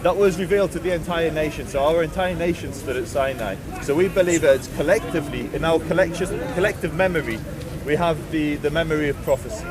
that was revealed to the entire nation. So our entire nation stood at Sinai. So we believe that it's collectively, in our collective memory, we have the memory of prophecy.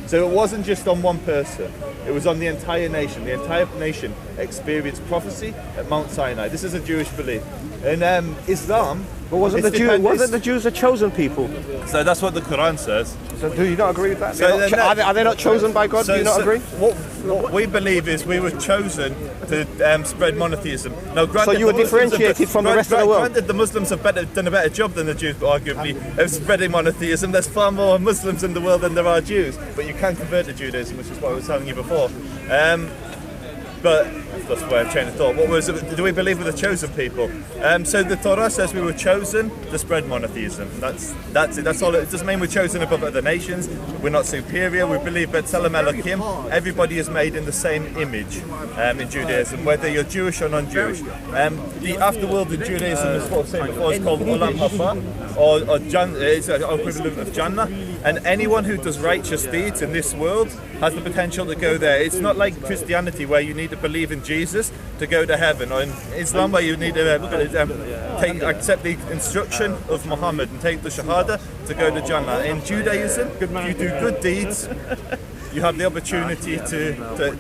So it wasn't just on one person, it was on the entire nation. The entire nation experienced prophecy at Mount Sinai. This is a Jewish belief. In Islam... But wasn't the Jews a chosen people? So that's what the Quran says. So do you not agree with that? So are they not chosen by God? Do you not agree? What we believe is we were chosen to spread monotheism. Now, granted, so you were differentiated from the rest of the world? Granted, the Muslims have done a better job than the Jews, arguably, of spreading monotheism. There's far more Muslims in the world than there are Jews. But you can convert to Judaism, which is what I was telling you before. But that's where I changed of thought. Do we believe we're the chosen people? So the Torah says we were chosen to spread monotheism. That's it. That's all. It doesn't mean we're chosen above other nations. We're not superior. We believe B'Tselem Elokim. Everybody is made in the same image in Judaism, whether you're Jewish or non-Jewish. The afterworld in Judaism, as what I was saying before, is called Olam Haba, or Jannah. It's an equivalent of Jannah. And anyone who does righteous deeds in this world has the potential to go there. It's not like Christianity, where you need to believe in Jesus to go to heaven, or in Islam, where you need to accept the instruction of Muhammad and take the Shahada to go to Jannah. In Judaism, if you do good deeds, you have the opportunity to go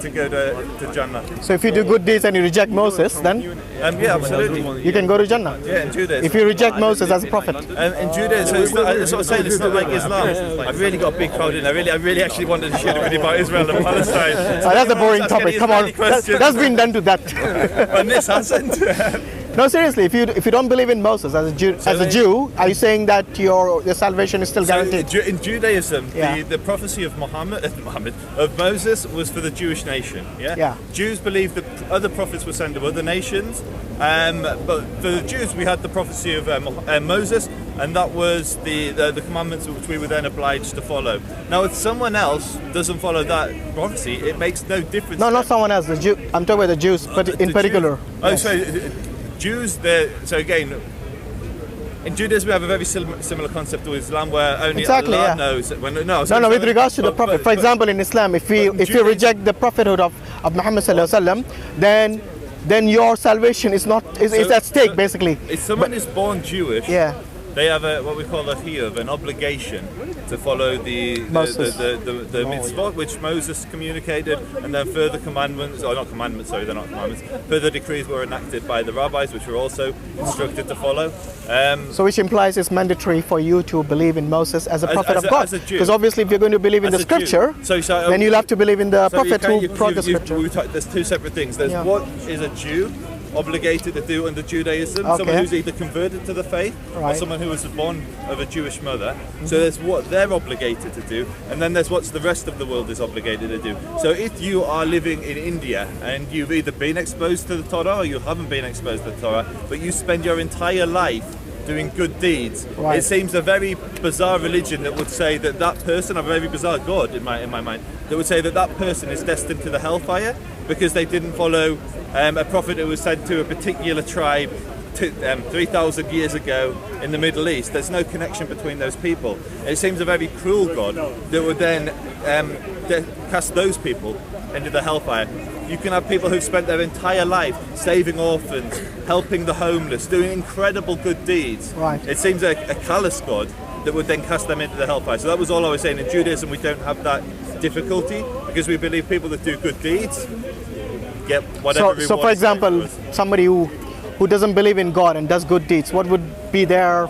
to Jannah. So if you do good deeds and you reject Moses, then? Yeah, absolutely. You can go to Jannah? Yeah, in Judaism. If you reject Moses as a prophet? In Judaism, it's not, that's what I'm saying, it's not like Islam. I've really got a big crowd in. I really actually wanted to share everything about Israel and Palestine. That's a boring topic, come on. That's been done to that. And this hasn't. No, seriously, if you don't believe in Moses as a Jew, are you saying that your salvation is still guaranteed? In Judaism, the prophecy of of Moses was for the Jewish nation. Yeah. Jews believed that other prophets were sent to other nations, but for the Jews, we had the prophecy of Moses, and that was the commandments which we were then obliged to follow. Now, if someone else doesn't follow that prophecy, it makes no difference. No, not someone else. I'm talking about the Jews, but in particular. Jews, so again, in Judaism we have a very similar concept to Islam, where only Allah knows. With regards to the Prophet, for example, in Islam, if you reject the prophethood of Muhammad sallallahu alaihi wasallam, then your salvation is at stake, basically. If someone is born Jewish, they have what we call a chiyuv, an obligation to follow the mitzvot which Moses communicated, and then further further decrees were enacted by the rabbis, which were also instructed to follow. So which implies it's mandatory for you to believe in Moses as a prophet of God. Because obviously if you're going to believe in the scripture, then you'll have to believe in the prophet who brought the scripture. There's two separate things. There's what is a Jew obligated to do under Judaism, someone who's either converted to the faith or someone who was born of a Jewish mother. So there's what they're obligated to do, and then there's what the rest of the world is obligated to do. So if you are living in India and you've either been exposed to the Torah or you haven't been exposed to the Torah, but you spend your entire life doing good deeds, it seems a very bizarre religion that would say that person, a very bizarre God in my mind, that would say that person is destined to the hellfire because they didn't follow a prophet who was sent to a particular tribe 3,000 years ago in the Middle East. There's no connection between those people. It seems a very cruel God that would then cast those people into the hellfire. You can have people who've spent their entire life saving orphans, helping the homeless, doing incredible good deeds. It seems like a callous God that would then cast them into the hellfire. So that was all I was saying. In Judaism, we don't have that difficulty because we believe people that do good deeds get whatever reward. So for example, somebody who doesn't believe in God and does good deeds, what would be their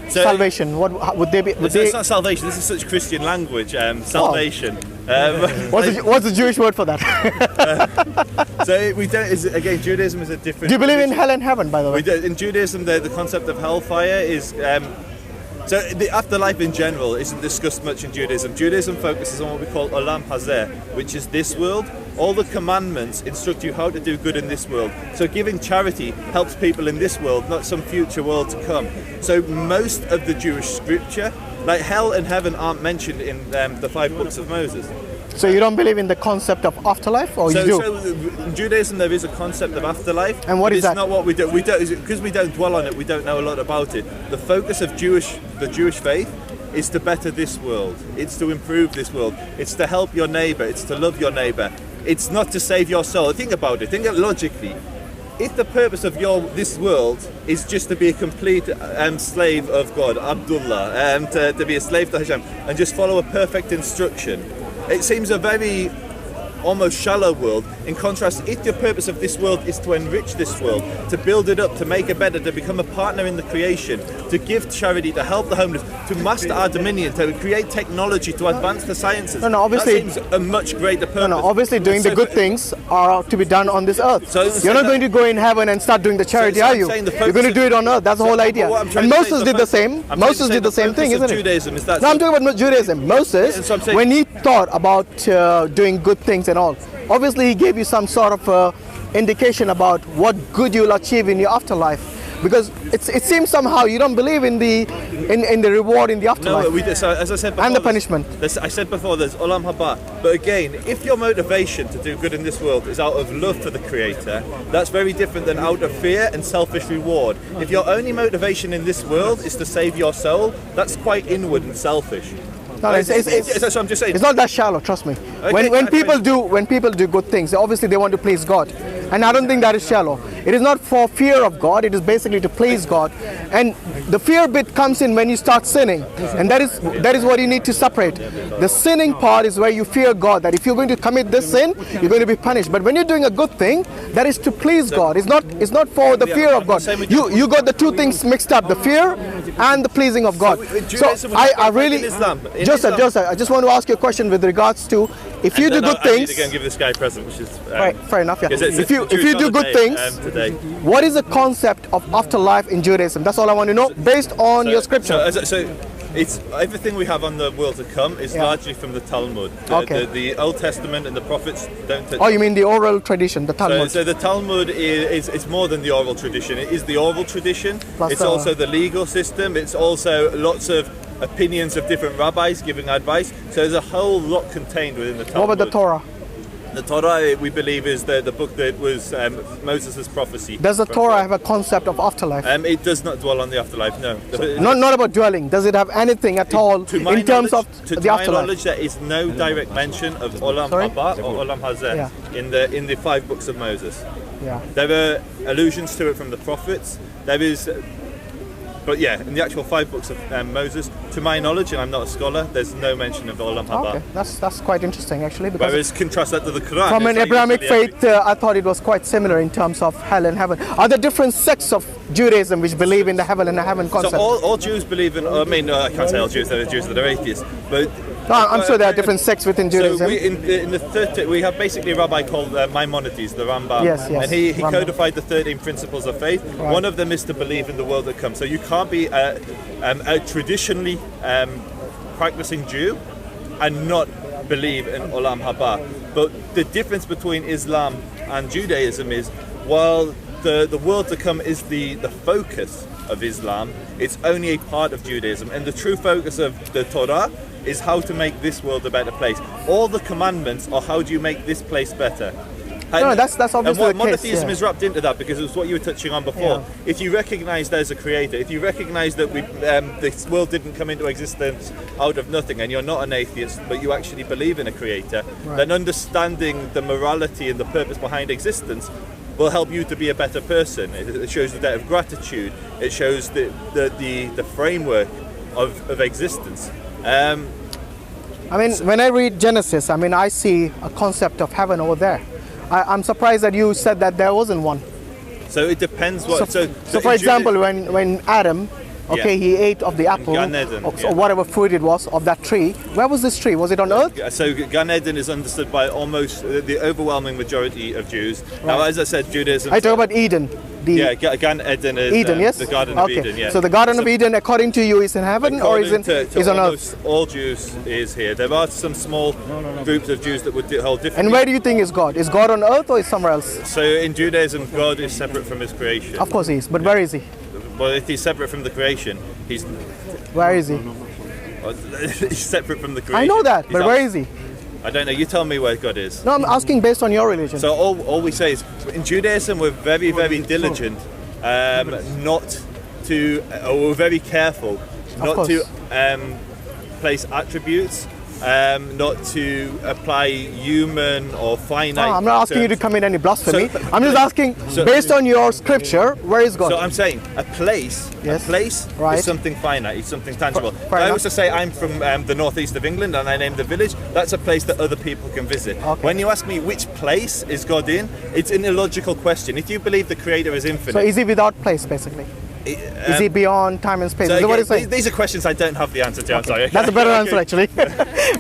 salvation? What would they be? It's not salvation. This is such Christian language. Salvation. What's the Jewish word for that? So we don't. Again, Judaism is a different. Do you believe in hell and heaven, by the way? In Judaism, the concept of hellfire is. So the afterlife in general isn't discussed much in Judaism. Judaism focuses on what we call Olam Hazeh, which is this world. All the commandments instruct you how to do good in this world. So giving charity helps people in this world, not some future world to come. So most of the Jewish scripture, like hell and heaven, aren't mentioned in the 5 books of Moses. So you don't believe in the concept of afterlife, or you do? So in Judaism there is a concept of afterlife. And what is that? It's not what we do. Because we don't dwell on it, we don't know a lot about it. The focus of the Jewish faith is to better this world. It's to improve this world. It's to help your neighbour. It's to love your neighbour. it's not to save your soul. Think about it. Think logically. If the purpose of this world is just to be a complete slave of God, Abdullah, to be a slave to Hashem, and just follow a perfect instruction, it seems a very almost shallow world. In contrast, if the purpose of this world is to enrich this world, to build it up, to make it better, to become a partner in the creation, to give charity, to help the homeless, to master our dominion, to create technology, to advance the sciences. No, obviously, that seems a much greater purpose. No, obviously doing the good things are to be done on this earth. So you're not going to go in heaven and start doing the charity, are you? You're going to do it on earth. That's the whole idea. And Moses did the same. Moses did the same thing, isn't it? Judaism, is that no, I'm talking about Judaism. Moses, when he thought about doing good things and all, obviously he gave you some sort of indication about what good you'll achieve in your afterlife. Because it seems somehow you don't believe in the reward in the afterlife. No, so as I said before, and the punishment. I said before, there's Olam Haba. But again, if your motivation to do good in this world is out of love for the Creator, that's very different than out of fear and selfish reward. If your only motivation in this world is to save your soul, that's quite inward and selfish. No, that's what I'm just saying. It's not that shallow, trust me. Okay, when people do good things, obviously they want to please God. And I don't think that is shallow. It is not for fear of God, it is basically to please God. And the fear bit comes in when you start sinning. And that is what you need to separate. The sinning part is where you fear God, that if you're going to commit this sin, you're going to be punished. But when you're doing a good thing, that is to please God. It's not for the fear of God. You got the two things mixed up, the fear and the pleasing of God. So I really, Joseph, I just want to ask you a question with regards to if you do good things. I need to go and give this guy a present, which is right, fair enough. Yeah. If you do good things, what is the concept of afterlife in Judaism? That's all I want to know, based on your scripture. So it's everything we have on the world to come is largely from the Talmud. The Old Testament and the prophets don't touch. Oh, you mean the oral tradition, the Talmud? So the Talmud is more than the oral tradition. It is the oral tradition. Plus it's also the legal system. It's also lots of opinions of different rabbis giving advice. So there's a whole lot contained within the Talmud. What about the Torah? The Torah, we believe, is the book that was Moses' prophecy. Does the Torah have a concept of afterlife? It does not dwell on the afterlife, no. Not about dwelling. Does it have anything at all in terms of the afterlife? To my knowledge, there is no direct mention of Olam Haba or Olam Hazeh in the 5 books of Moses. Yeah. There are allusions to it from the prophets. There is... But yeah, in the actual 5 books of Moses, to my knowledge, and I'm not a scholar, there's no mention of Olam Haba. Okay, that's quite interesting actually. Because whereas contrast that to the Quran. From an Abrahamic faith, I thought it was quite similar in terms of hell and heaven. Are there different sects of Judaism which believe in the hell and the heaven concept? So all Jews believe in, I mean, I can't say all Jews, there are Jews that are atheists, but... No, I'm sure there are different sects within Judaism. So in the third, we have basically a rabbi called Maimonides, the Rambam. Yes. And he codified the 13 principles of faith. Right. One of them is to believe in the world that comes. So you can't be a traditionally practicing Jew and not believe in Olam Haba. But the difference between Islam and Judaism is, while the world to come is the focus of Islam, it's only a part of Judaism. And the true focus of the Torah is how to make this world a better place. All the commandments are how do you make this place better. No, that's obviously and what the monotheism case, is wrapped into that, because it's what you were touching on before. Yeah. If you recognise there's a creator, if you recognise that this world didn't come into existence out of nothing, and you're not an atheist, but you actually believe in a creator, then understanding the morality and the purpose behind existence will help you to be a better person. It shows the debt of gratitude. It shows the framework of existence. I mean, when I read Genesis, I mean, I see a concept of heaven over there. I'm surprised that you said that there wasn't one. So it depends what... So for example, when Adam, he ate of the apple, or whatever fruit it was, of that tree, where was this tree? Was it on earth? So Gan Eden is understood by almost the overwhelming majority of Jews. Right. Now, as I said, Judaism... I talk about Eden. Gan Eden is Eden, yes? the Garden of Eden, yeah. So the Garden of Eden, according to you, is in heaven or is on earth? All Jews is here. There are some small groups of Jews that would hold different... And where do you think is God? Is God on earth or is somewhere else? So in Judaism, God is separate from his creation. Of course he is, but where is he? Well, if he's separate from the creation, he's... Where is he? He's separate from the creation. I know that, but where is he? I don't know, you tell me where God is. No, I'm asking based on your religion. So all we say is, in Judaism we're very, very diligent not to, or we're very careful not to place attributes not to apply human or finite. I'm not asking you to commit any blasphemy. I'm just asking, based on your scripture, where is God? So I'm saying a place is something finite, it's something tangible. I also say I'm from the northeast of England and I named the village. That's a place that other people can visit. Okay. When you ask me which place is God in, it's an illogical question. If you believe the Creator is infinite. So is he without place, basically? Is he beyond time and space? So is that what again, you're saying? these are questions I don't have the answer to. I'm sorry. That's a better answer, actually.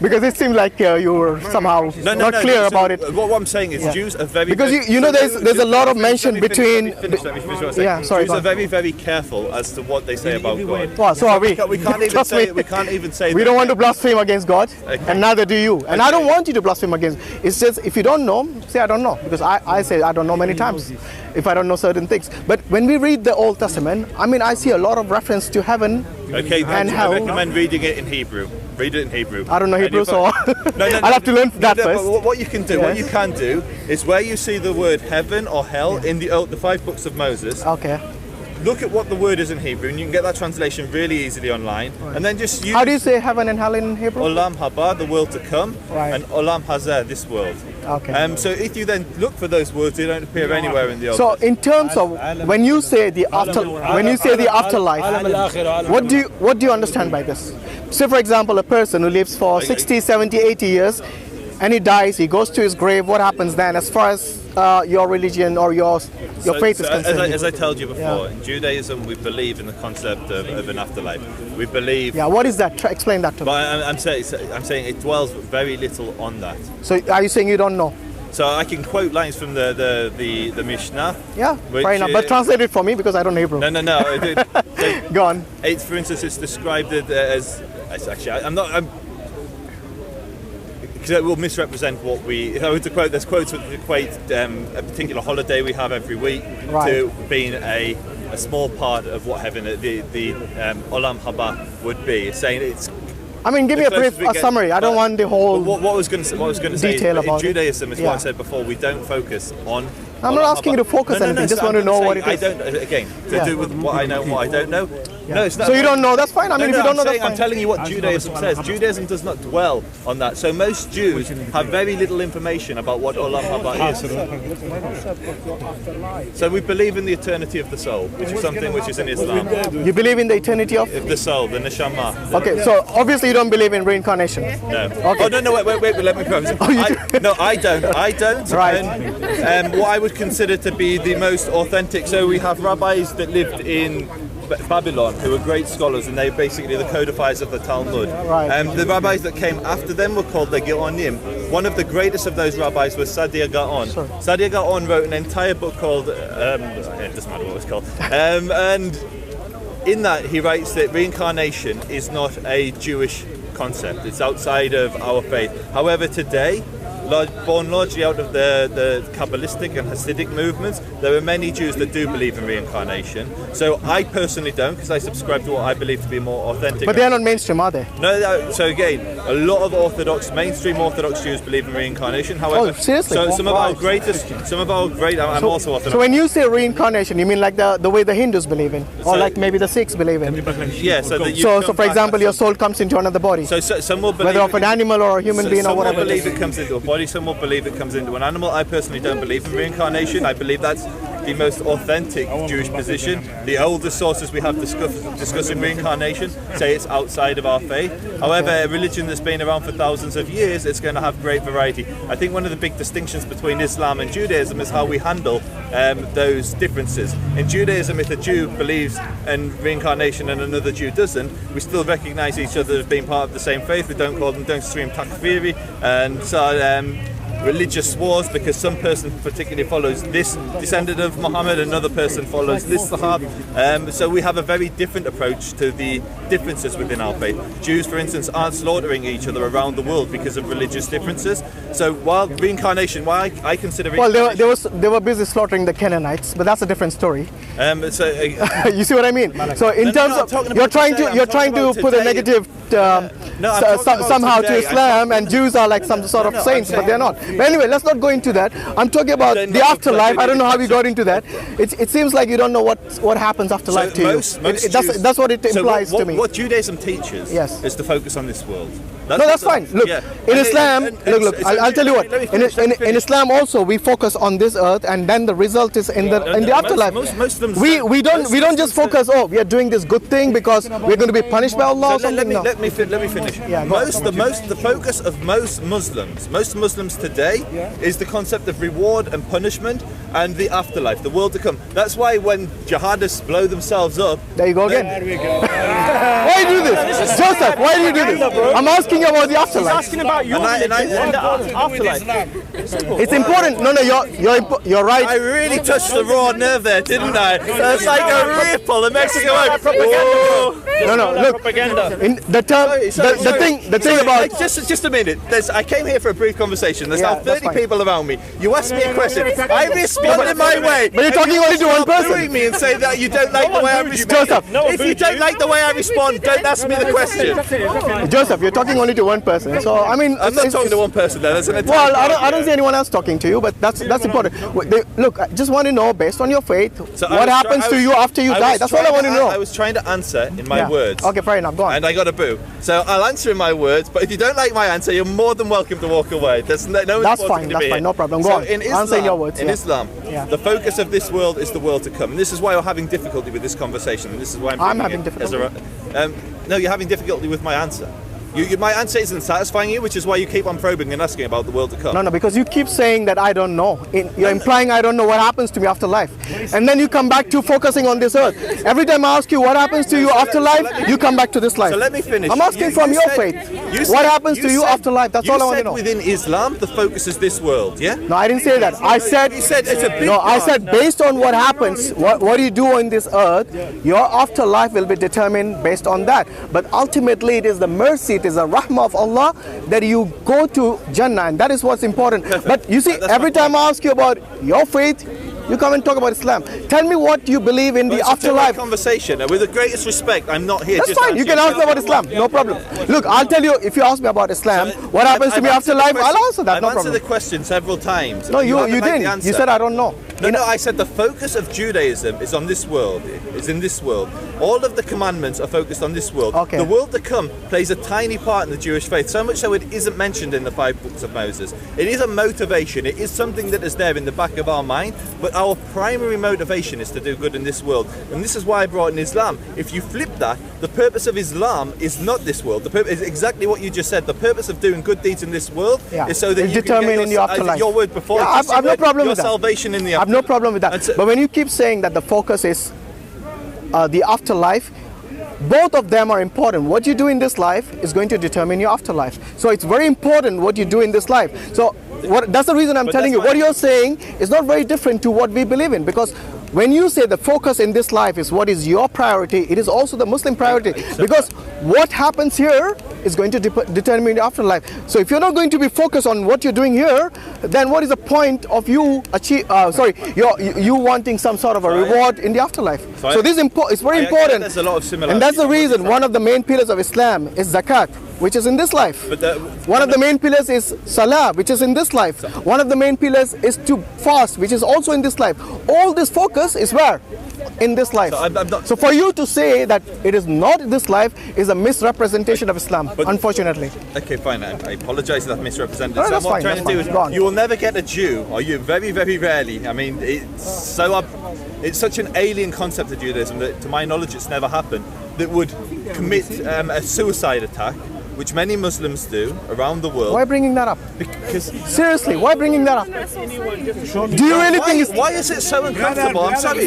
Because it seemed like you were somehow not clear about it. What I'm saying is Jews are very... Because you know there's a lot of mention between... Let me finish what I'm saying. Yeah, sorry. Jews are very, very careful as to what they say about God. Well, so are we. We can't even say... We don't want to blaspheme against God, and neither do you. And I don't want you to blaspheme against. It's just, if you don't know, say I don't know. Because I say I don't know many times if I don't know certain things. But when we read the Old Testament, I mean, I see a lot of reference to heaven and hell. I recommend reading it in Hebrew. Read it in Hebrew. I don't know Hebrew, so I'll have to learn that first. What you can do, is where you see the word heaven or hell in the 5 books of Moses. Okay. Look at what the word is in Hebrew, and you can get that translation really easily online. And then just use... How do you say heaven and hell in Hebrew? Olam haba, the world to come, and Olam hazeh, this world. Okay. So if you then look for those words, they don't appear anywhere in the Old Testament. So in terms of when you say the afterlife, what do you understand by this? Say for example, a person who lives for 60, 70, 80 years, and he dies, he goes to his grave. What happens then, as far as your religion or your faith is concerned? As I told you before, in Judaism we believe in the concept of an afterlife. We believe. Yeah, what is that? Explain that to me. But I'm saying it dwells very little on that. So are you saying you don't know? So I can quote lines from the Mishnah. Yeah, fair enough. But translate it for me because I don't Hebrew. No. Go on. It's, for instance, it's described as actually because it will misrepresent what we... If I were to quote, there's quotes that equate a particular holiday we have every week to being a small part of what heaven, the Olam Haba would be. It's saying it's... I mean, give me a brief summary. I don't want the whole what I was going to say detail is, about in Judaism, is what I said before, we don't focus on... I'm not asking you to focus on anything, just want to know what it is. I don't, again, to do with what I know and what I don't know. Yeah. No, it's not. So you don't know, that's fine. I mean, if you don't know, that's fine. I'm telling you what Judaism says. Judaism does not dwell on that. So most Jews have very little information about what Olam Haba is. So we believe in the eternity of the soul, which is something which is in Islam. You believe in the eternity of the soul, the neshama. Okay, so obviously you don't believe in reincarnation. No. Okay. Oh no, wait, let me preface. No, I don't. Right. And what I would consider to be the most authentic. So we have rabbis that lived in Babylon who were great scholars, and they basically the codifiers of the Talmud. Right. The rabbis that came after them were called the Gaonim. One of the greatest of those rabbis was Sadia Gaon. Sure. Sadia Gaon wrote an entire book called it doesn't matter what it's called, and in that he writes that reincarnation is not a Jewish concept. It's outside of our faith. However, today, born largely out of the Kabbalistic and Hasidic movements, there are many Jews that do believe in reincarnation. So I personally don't, because I subscribe to what I believe to be more authentic. But they're not mainstream, are they? No, so again, a lot of mainstream Orthodox Jews believe in reincarnation. However, seriously? So some of our great, I'm also Orthodox. So when you say reincarnation, you mean like the way the Hindus believe in, or like maybe the Sikhs believe in? Yeah. So for example, your soul comes into another body. So some will believe whether of an animal or a human being or whatever. Some will believe it comes into a body. Some will believe it comes into an animal. I personally don't believe in reincarnation. I believe that's the most authentic Jewish position. The oldest sources we have discussing reincarnation say it's outside of our faith. However, a religion that's been around for thousands of years, it's going to have great variety. I think one of the big distinctions between Islam and Judaism is how we handle those differences. In Judaism, if a Jew believes in reincarnation and another Jew doesn't, we still recognize each other as being part of the same faith. We don't scream takfiri and religious wars because some person particularly follows this descendant of Muhammad, another person follows this Sahab. So we have a very different approach to the differences within our faith. Jews, for instance, aren't slaughtering each other around the world because of religious differences. So while reincarnation, I consider reincarnation... they were busy slaughtering the Canaanites, but that's a different story. You see what I mean? So in terms of you're trying to put a negative somehow to Islam, and Jews are like some sort of saints, but they're not. But anyway, let's not go into that. I'm talking about the afterlife. I don't know how we got into that. It seems like you don't know what happens after life to you. That's what it implies to me. What Judaism teaches is to focus on this world. That's fine. Look, in Islam, look. I'll tell you what. In Islam also, we focus on this earth, and then the result is in the afterlife. We don't just focus. Oh, we are doing this good thing because we're going to be punished by Allah or something. Let me finish. Yeah, the focus of most Muslims today is the concept of reward and punishment and the afterlife, the world to come. That's why when jihadists blow themselves up, there you go again. There we go. Why do you do this, Joseph? Why do you do this? I'm asking you about the afterlife. He's asking about your religion and the afterlife. It's important. No, you're right. I really touched the raw nerve there, didn't I? That's like a ripple that makes you go. No, look. In the term, the thing about just a minute. I came here for a brief conversation. There's now 30 people around me. You asked me a question. I responded my way. But you're talking only to one person. Doing me and say that you don't like the way I respond. Joseph, if you don't like the way I respond, don't ask me the question. Joseph, you're talking only to one person. So I mean, I'm not talking to one person there. Well, I don't see anyone else talking to you, but that's important. Look, I just want to know, based on your faith, what happens to you after you die. That's all I want to know. I was trying to answer in my words. Okay, fair enough. Go on. And I got a boo. So I'll answer in my words, but if you don't like my answer, you're more than welcome to walk away. That's fine. No problem. Go on. Answer in your words. In Islam, the focus of this world is the world to come. And this is why I'm having difficulty with this conversation. And this is why I'm having difficulty. No, you're having difficulty with my answer. My answer isn't satisfying you, which is why you keep on probing and asking about the world to come. No, because you keep saying that I don't know. You're implying I don't know what happens to me after life. And then you come back to focusing on this earth. Every time I ask you what happens to you after life, you come back to this life. So let me finish. I'm asking from your faith. What happens to you after life? That's all I want to know. Within Islam, the focus is this world, yeah? No, I didn't say that. I said it's a big I said based on what happens, what you do on this earth, your afterlife will be determined based on that. But ultimately, it is the mercy, it is the rahmah of Allah that you go to Jannah, and that is what's important. Perfect. But you see, every time I ask you about your faith, you come and talk about Islam. Tell me what you believe in the afterlife. Conversation. With the greatest respect, I'm not here. That's fine. You can ask me about Islam. No problem. Look, I'll tell you, if you ask me about Islam, what happens to me after life, I'll answer that. No problem. I've answered the question several times. No, you didn't. You said I don't know. No, I said the focus of Judaism is on this world. It's in this world. All of the commandments are focused on this world. Okay. The world to come plays a tiny part in the Jewish faith, so much so it isn't mentioned in the 5 books of Moses. It is a motivation. It is something that is there in the back of our mind, but our primary motivation is to do good in this world. And this is why I brought in Islam. If you flip that, the purpose of Islam is not this world. The purpose is exactly what you just said. The purpose of doing good deeds in this world is so that you determine in your afterlife. Your word before. Yeah, I've no problem with that. Salvation in the afterlife. I have no problem with that. But when you keep saying that the focus is the afterlife, both of them are important. What you do in this life is going to determine your afterlife. So it's very important what you do in this life. So that's the reason I'm telling you. What you're saying is not very different to what we believe in, because when you say the focus in this life is what is your priority, it is also the Muslim priority, because what happens here is going to determine the afterlife. So if you're not going to be focused on what you're doing here, then what is the point of you you wanting some sort of a reward in the afterlife? So this is very important. There's a lot of similarities. And that's the reason one of the main pillars of Islam is zakat, which is in this life. One of the main pillars is salah, which is in this life. One of the main pillars is to fast, which is also in this life. All this focus is where? In this life. So for you to say that it is not this life is a misrepresentation of Islam, unfortunately. Okay, fine. I apologize if I've misrepresented. No, so that's what I'm fine, trying to do is, you will never get a Jew, or you very, very rarely. I mean, it's such an alien concept of Judaism that, to my knowledge, it's never happened, that would commit a suicide attack, which many Muslims do around the world. Why bringing that up? Because seriously, why bringing that up? Do you really think why is it so uncomfortable? I'm sorry.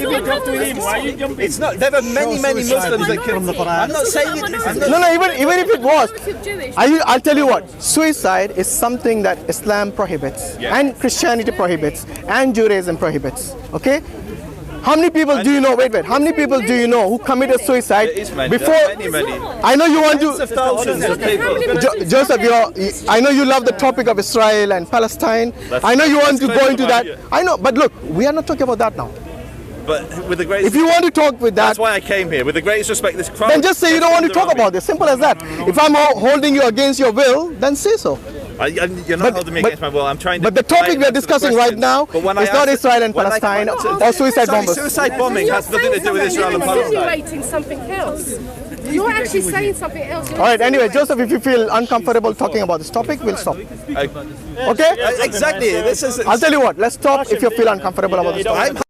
It's not. There are many Muslims that can. I'm not saying it. No. Even if it was, I'll tell you what. Suicide is something that Islam prohibits, and Christianity prohibits, and Judaism prohibits. Okay. How many people do you know? Wait. How many people do you know who committed suicide before? Many. I know you want to. Thousands of people. Joseph, I know you love the topic of Israel and Palestine. I know you want to go into that. I know, but look, we are not talking about that now. But with the greatest, if you want to talk with that, that's why I came here. With the greatest respect, this crowd. Then just say you don't want to talk about this. Simple as that. If I'm holding you against your will, then say so. You're not holding me against my will. I'm trying to. But the topic we're discussing right now is not Israel and Palestine or suicide bombers. Suicide bombing has nothing to do with Israel and Palestine. Insinuating something else. You're actually saying something else. All right, anyway, Joseph, if you feel uncomfortable talking about this topic, we'll stop. Okay? Exactly. This is. I'll tell you what, let's stop if you feel uncomfortable about this topic.